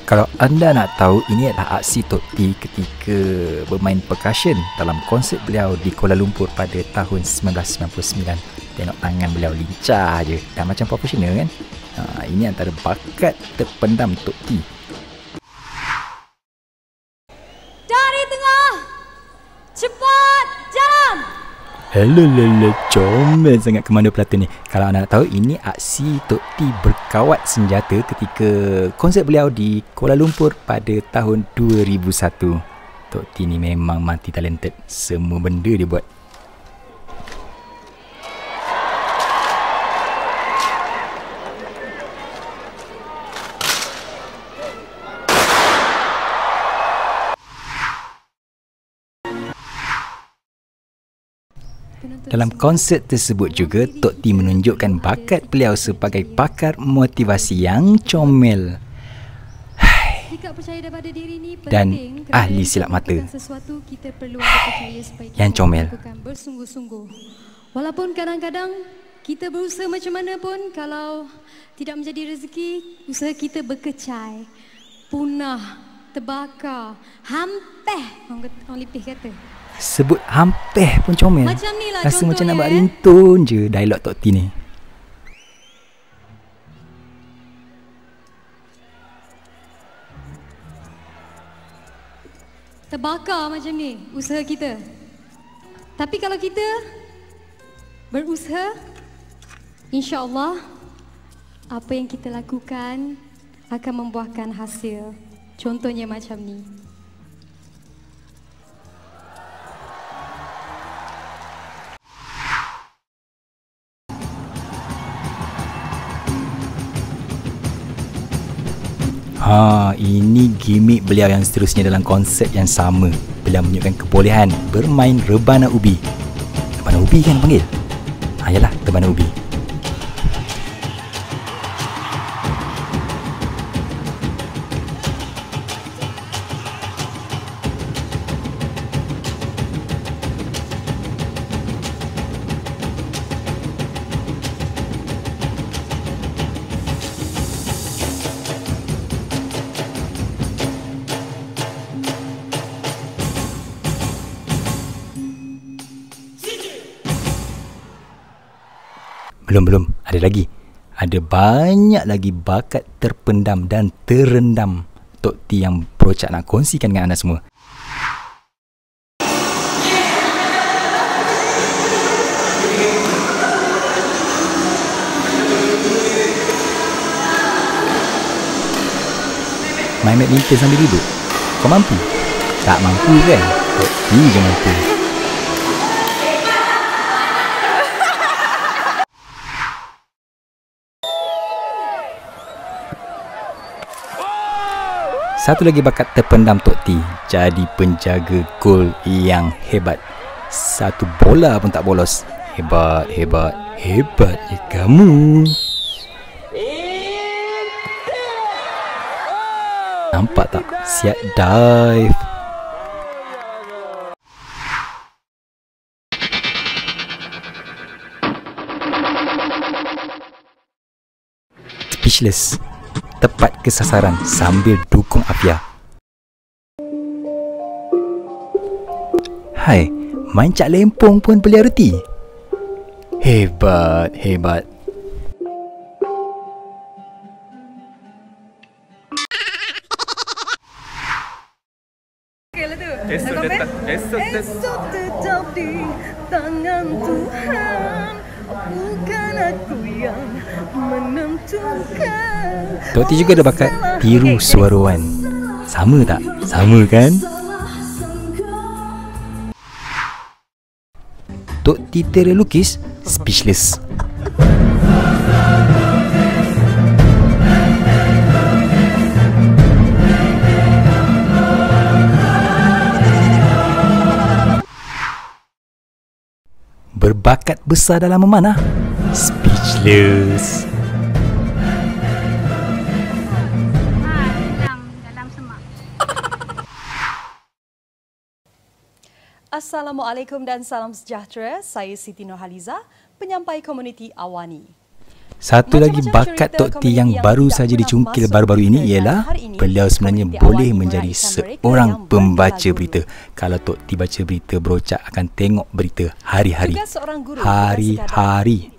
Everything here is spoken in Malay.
Kalau anda nak tahu, ini adalah aksi Tok T ketika bermain percussion dalam konsert beliau di Kuala Lumpur pada tahun 1999. Tengok tangan beliau lincah je, dah macam profesional kan. Ini antara bakat terpendam Tok T. Dari tengah, cepat jalan. Hello, comel sangat komando Platon ni. Kalau anda nak tahu, ini aksi Tok T berkawat senjata ketika konsert beliau di Kuala Lumpur pada tahun 2001. Tok T ni memang mati talented. Semua benda dia buat. Dalam konsert tersebut juga, Tok T menunjukkan bakat beliau sebagai pakar motivasi yang comel dan ahli silap mata yang comel. Walaupun kadang-kadang kita berusaha macam mana pun, kalau tidak menjadi rezeki, usaha kita berkecai, punah, terbakar, hampir orang lebih kata. Sebut hampir pun comel. Macam ni lah rasa macam nak buat contohnya, ringtone je dialog Tok T ni. Terbakar macam ni usaha kita. Tapi kalau kita berusaha, insya-Allah apa yang kita lakukan akan membuahkan hasil. Contohnya macam ni. Ini gimmick beliau yang seterusnya dalam konsert yang sama. Beliau menunjukkan kebolehan bermain rebana ubi. Rebana ubi kan panggil? Yalah, rebana ubi. Belum, ada lagi. Ada banyak lagi bakat terpendam dan terendam Tok T yang Procak nak kongsikan dengan anda semua. Main badminton sambil duduk, kau mampu? Tak mampu kan? Tok T je mampu. Satu lagi bakat terpendam Tok T, jadi penjaga gol yang hebat. Satu bola pun tak bolos. Hebat ya kamu. Nampak tak? Siap dive. Speechless. Tepat ke sasaran sambil dukung Afia. Hai, main cak lempong pun boleh reti. Hebat. Esok tetap di tangan Tuhan, bukan aku yang menentukan. Tok T juga ada bakat tiru suara Wan. Sama tak? Sama kan? Tok T terlukis speechless. bakat besar dalam memanah? Speechless. Dalam semak. Assalamualaikum dan salam sejahtera. Saya Siti Nurhaliza, penyampai komuniti Awani. Satu lagi bakat Tok T yang baru saja dicungkil baru-baru ini ialah beliau sebenarnya boleh menjadi seorang pembaca berita. Kalau Tok T baca berita, Berocak akan tengok berita hari-hari. Hari-hari.